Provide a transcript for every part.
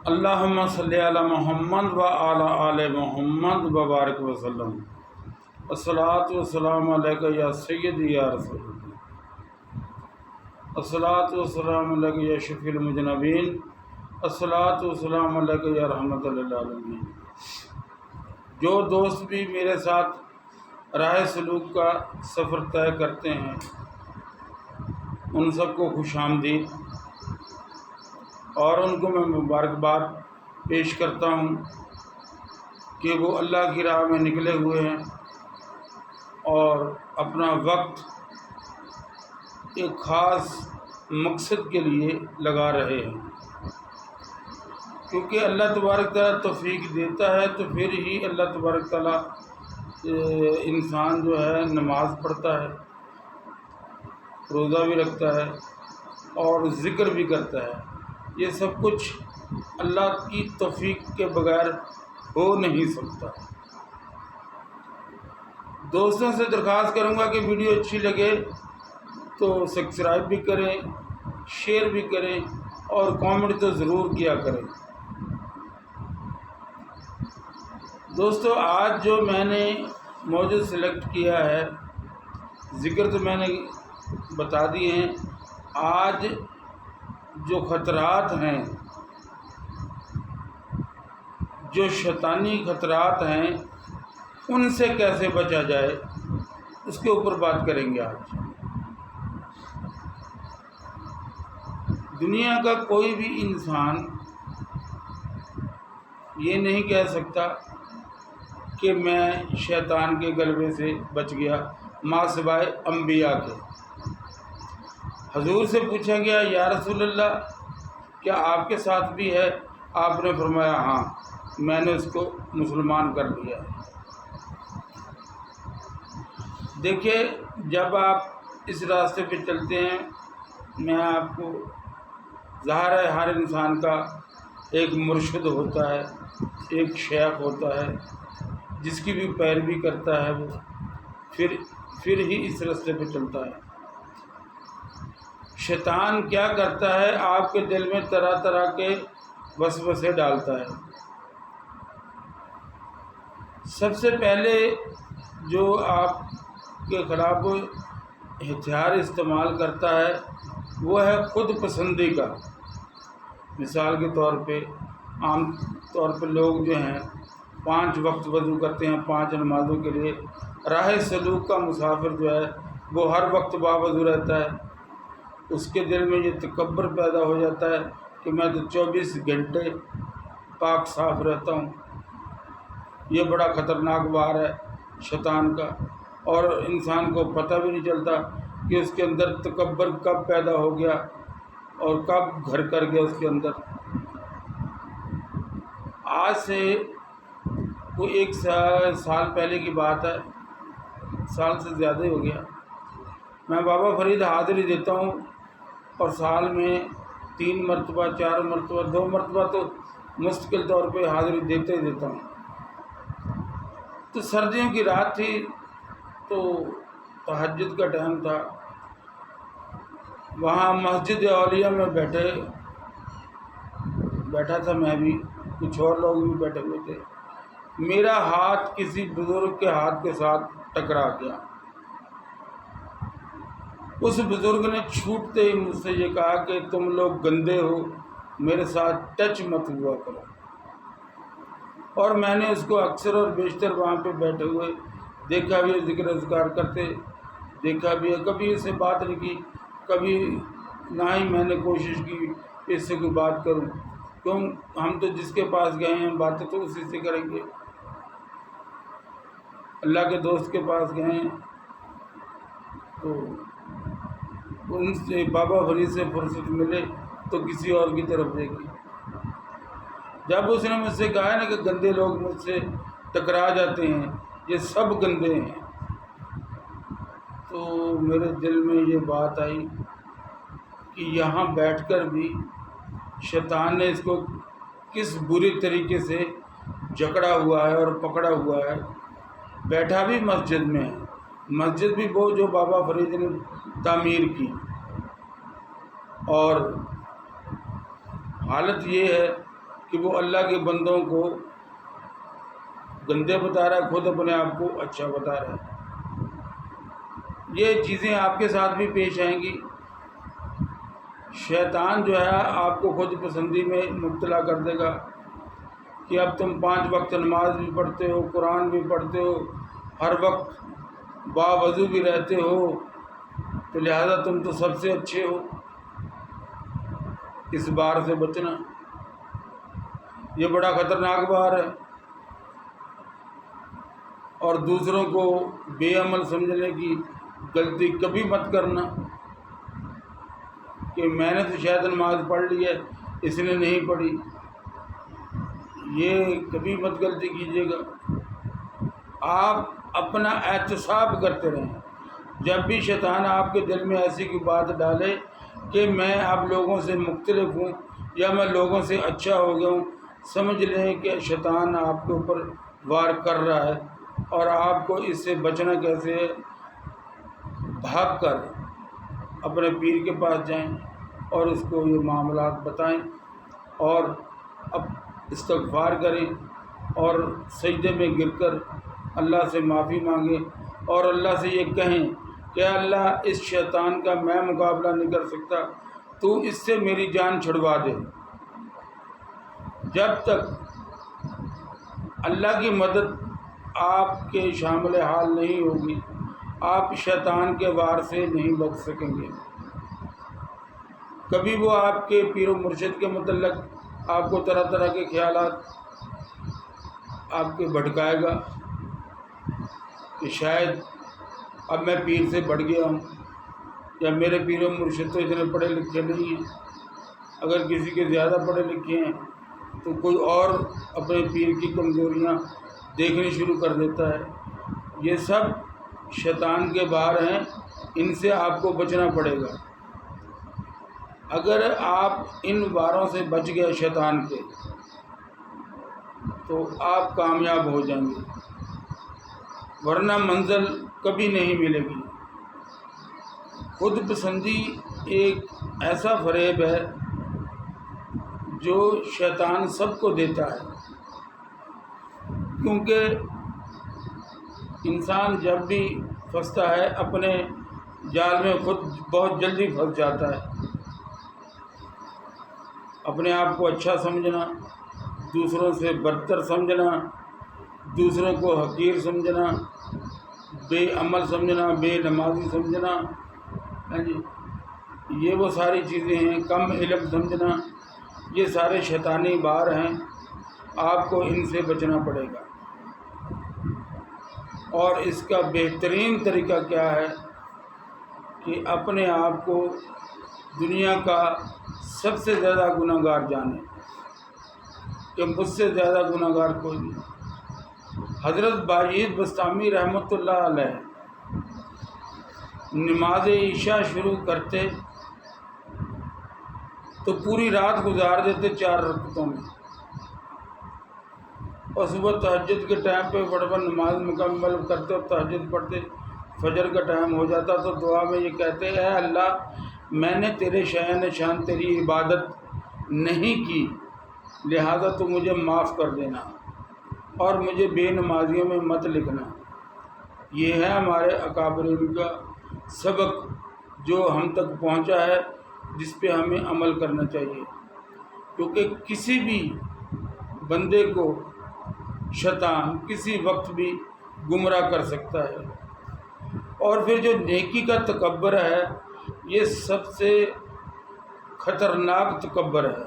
اللہم صلی علی محمد و علی آل محمد وبارک وسلم۔ الصلاۃ والسلام علیکہ یا سیدی یا رسول اللہ، الصلاۃ والسلام علیکہ یا شفیع المذنبین، الصلاۃ والسلام علیکہ یا رحمۃ للعالمین۔ جو دوست بھی میرے ساتھ راہ سلوک کا سفر طے کرتے ہیں ان سب کو خوش آمدید، اور ان کو میں مبارکباد پیش کرتا ہوں کہ وہ اللہ کی راہ میں نکلے ہوئے ہیں اور اپنا وقت ایک خاص مقصد کے لیے لگا رہے ہیں، کیونکہ اللہ تبارک تعالیٰ توفیق دیتا ہے تو پھر ہی اللہ تبارک تعالیٰ انسان جو ہے نماز پڑھتا ہے، روزہ بھی رکھتا ہے اور ذکر بھی کرتا ہے۔ یہ سب کچھ اللہ کی توفیق کے بغیر ہو نہیں سکتا۔ دوستوں سے درخواست کروں گا کہ ویڈیو اچھی لگے تو سبسکرائب بھی کریں، شیئر بھی کریں اور کامنٹ تو ضرور کیا کریں۔ دوستو، آج جو میں نے موضوع سلیکٹ کیا ہے، ذکر تو میں نے بتا دیے ہیں۔ آج جو خطرات ہیں، جو شیطانی خطرات ہیں، ان سے کیسے بچا جائے اس کے اوپر بات کریں گے آج۔ دنیا کا کوئی بھی انسان یہ نہیں کہہ سکتا کہ میں شیطان کے غلبے سے بچ گیا، ما سوائے انبیاء کے۔ حضور سے پوچھا گیا، یا رسول اللہ کیا آپ کے ساتھ بھی ہے؟ آپ نے فرمایا ہاں، میں نے اس کو مسلمان کر لیا۔ دیکھیے، جب آپ اس راستے پہ چلتے ہیں، میں آپ کو ظاہر ہے ہر انسان کا ایک مرشد ہوتا ہے، ایک شیخ ہوتا ہے جس کی بھی پیروی کرتا ہے، وہ پھر ہی اس راستے پہ چلتا ہے۔ شیطان کیا کرتا ہے؟ آپ کے دل میں طرح طرح کے وسوسے ڈالتا ہے۔ سب سے پہلے جو آپ کے خلاف ہتھیار استعمال کرتا ہے وہ ہے خود پسندی کا۔ مثال کے طور پہ عام طور پہ لوگ جو ہیں 5 وقت وضو کرتے ہیں 5 نمازوں کے لیے۔ راہ سلوک کا مسافر جو ہے وہ ہر وقت باوضو رہتا ہے، اس کے دل میں یہ تکبر پیدا ہو جاتا ہے کہ میں تو 24 گھنٹے پاک صاف رہتا ہوں۔ یہ بڑا خطرناک وار ہے شیطان کا، اور انسان کو پتہ بھی نہیں چلتا کہ اس کے اندر تکبر کب پیدا ہو گیا اور کب گھر کر گیا اس کے اندر۔ آج سے کوئی 1 سال پہلے کی بات ہے، سال سے زیادہ ہی ہو گیا، میں بابا فرید حاضری دیتا ہوں اور سال میں 3 مرتبہ 4 مرتبہ 2 مرتبہ تو مستقل طور پہ حاضری دیتا ہوں۔ تو سردیوں کی رات تھی تو تہجد کا ٹائم تھا، وہاں مسجد اولیاء میں بیٹھا تھا، میں بھی، کچھ اور لوگ بھی بیٹھے ہوئے تھے۔ میرا ہاتھ کسی بزرگ کے ہاتھ کے ساتھ ٹکرا گیا۔ اس بزرگ نے چھوٹتے ہی مجھ سے یہ کہا کہ تم لوگ گندے ہو، میرے ساتھ ٹچ مت ہوا کرو۔ اور میں نے اس کو اکثر اور بیشتر وہاں پہ بیٹھے ہوئے دیکھا بھی ہے، ذکر اذکار کرتے دیکھا بھی ہے، کبھی اس سے بات نہیں کی، کبھی نہ ہی میں نے کوشش کی کہ اس سے کوئی بات کروں، کیوں؟ ہم تو جس کے پاس گئے ہیں باتیں تو اسی سے کریں گے، اللہ کے دوست کے پاس گئے ہیں تو ان سے بابا فرید سے فرصت ملے تو کسی اور کی طرف دیکھیں۔ جب اس نے مجھ سے کہا نا کہ گندے لوگ مجھ سے ٹکرا جاتے ہیں، یہ سب گندے ہیں، تو میرے دل میں یہ بات آئی کہ یہاں بیٹھ کر بھی شیطان نے اس کو کس بری طریقے سے جکڑا ہوا ہے اور پکڑا ہوا ہے۔ بیٹھا بھی مسجد میں ہے، مسجد بھی وہ جو بابا فرید نے تعمیر کی، اور حالت یہ ہے کہ وہ اللہ کے بندوں کو گندے بتا رہا ہے، خود اپنے آپ کو اچھا بتا رہا ہے۔ یہ چیزیں آپ کے ساتھ بھی پیش آئیں گی۔ شیطان جو ہے آپ کو خود پسندی میں مبتلا کر دے گا کہ اب تم 5 وقت نماز بھی پڑھتے ہو، قرآن بھی پڑھتے ہو، ہر وقت باوضو بھی رہتے ہو، تو لہذا تم تو سب سے اچھے ہو۔ اس بار سے بچنا، یہ بڑا خطرناک بار ہے۔ اور دوسروں کو بے عمل سمجھنے کی غلطی کبھی مت کرنا کہ میں نے تو شاید نماز پڑھ لی ہے، اس نے نہیں پڑھی، یہ کبھی مت غلطی کیجیے گا۔ آپ اپنا احتساب کرتے رہیں۔ جب بھی شیطان آپ کے دل میں ایسی کوئی بات ڈالے کہ میں اب لوگوں سے مختلف ہوں یا میں لوگوں سے اچھا ہو گیا ہوں، سمجھ لیں کہ شیطان آپ کے اوپر وار کر رہا ہے، اور آپ کو اس سے بچنا کیسے ہے؟ بھاگ کر اپنے پیر کے پاس جائیں اور اس کو یہ معاملات بتائیں، اور اب استغفار کریں اور سجدے میں گر کر اللہ سے معافی مانگیں، اور اللہ سے یہ کہیں کہ اللہ اس شیطان کا میں مقابلہ نہیں کر سکتا، تو اس سے میری جان چھڑوا دے۔ جب تک اللہ کی مدد آپ کے شامل حال نہیں ہوگی، آپ شیطان کے وار سے نہیں بچ سکیں گے۔ کبھی وہ آپ کے پیر و مرشد کے متعلق آپ کو طرح طرح کے خیالات آپ کے بھٹکائے گا کہ شاید اب میں پیر سے بڑھ گیا ہوں، یا میرے پیر و مرشد تو اتنے پڑھے لکھے نہیں ہیں، اگر کسی کے زیادہ پڑھے لکھے ہیں تو کوئی اور اپنے پیر کی کمزوریاں دیکھنی شروع کر دیتا ہے۔ یہ سب شیطان کے بار ہیں، ان سے آپ کو بچنا پڑے گا۔ اگر آپ ان واروں سے بچ گئے شیطان کے، تو آپ کامیاب ہو جائیں گے، ورنہ منزل کبھی نہیں ملے گی۔ خود پسندی ایک ایسا فریب ہے جو شیطان سب کو دیتا ہے، کیونکہ انسان جب بھی پھنستا ہے اپنے جال میں خود بہت جلدی پھنس جاتا ہے۔ اپنے آپ کو اچھا سمجھنا، دوسروں سے برتر سمجھنا، دوسروں کو حقیر سمجھنا، بے عمل سمجھنا، بے نمازی سمجھنا، یہ وہ ساری چیزیں ہیں، کم علم سمجھنا، یہ سارے شیطانی بار ہیں، آپ کو ان سے بچنا پڑے گا۔ اور اس کا بہترین طریقہ کیا ہے کہ اپنے آپ کو دنیا کا سب سے زیادہ گناہ گار جانیں کہ مجھ سے زیادہ گناہ گار کوئی نہیں۔ حضرت باعث بسطامی رحمۃ اللہ علیہ نماز عشاء شروع کرتے تو پوری رات گزار دیتے 4 رکعتوں میں، اور صبح تہجد کے ٹائم پہ فٹافٹ نماز مکمل کرتے اور تہجد پڑھتے، فجر کا ٹائم ہو جاتا تو دعا میں یہ کہتے، اے اللہ میں نے تیرے شأن شان تیری عبادت نہیں کی، لہذا تو مجھے معاف کر دینا اور مجھے بے نمازیوں میں مت لکھنا۔ یہ ہے ہمارے اکابرین کا سبق جو ہم تک پہنچا ہے، جس پہ ہمیں عمل کرنا چاہیے، کیونکہ کسی بھی بندے کو شیطان کسی وقت بھی گمراہ کر سکتا ہے۔ اور پھر جو نیکی کا تکبر ہے، یہ سب سے خطرناک تکبر ہے۔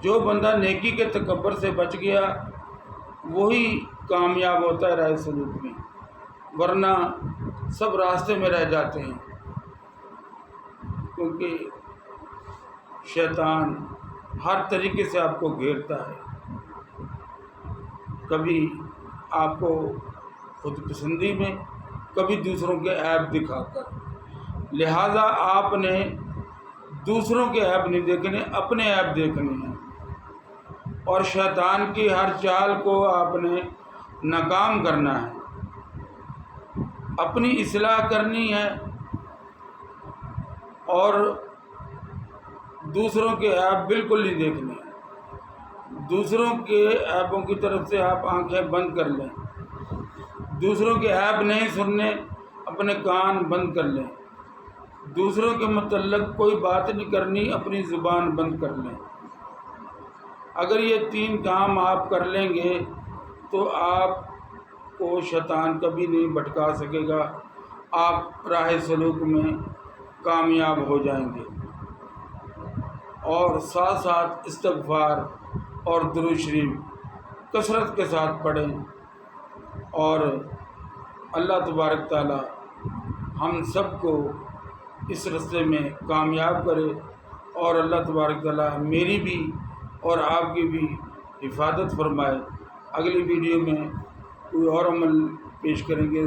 جو بندہ نیکی کے تکبر سے بچ گیا وہی کامیاب ہوتا ہے راہ سلوک میں، ورنہ سب راستے میں رہ جاتے ہیں، کیونکہ شیطان ہر طریقے سے آپ کو گھیرتا ہے، کبھی آپ کو خود پسندی میں، کبھی دوسروں کے عیب دکھا کر۔ لہذا آپ نے دوسروں کے عیب نہیں دیکھنے، اپنے عیب دیکھنے ہیں، اور شیطان کی ہر چال کو آپ نے ناکام کرنا ہے، اپنی اصلاح کرنی ہے، اور دوسروں کے عیب بالکل نہیں دیکھنے ہیں۔ دوسروں کے عیبوں کی طرف سے آپ آنکھیں بند کر لیں، دوسروں کے عیب نہیں سننے، اپنے کان بند کر لیں، دوسروں کے متعلق کوئی بات نہیں کرنی، اپنی زبان بند کر لیں۔ اگر یہ 3 کام آپ کر لیں گے تو آپ کو شیطان کبھی نہیں بھٹکا سکے گا، آپ راہ سلوک میں کامیاب ہو جائیں گے۔ اور ساتھ ساتھ استغفار اور درود شریف کثرت کے ساتھ پڑھیں، اور اللہ تبارک تعالی ہم سب کو اس رستے میں کامیاب کرے، اور اللہ تبارک تعالی میری بھی اور آپ کی بھی حفاظت فرمائے۔ اگلی ویڈیو میں کوئی اور عمل پیش کریں گے۔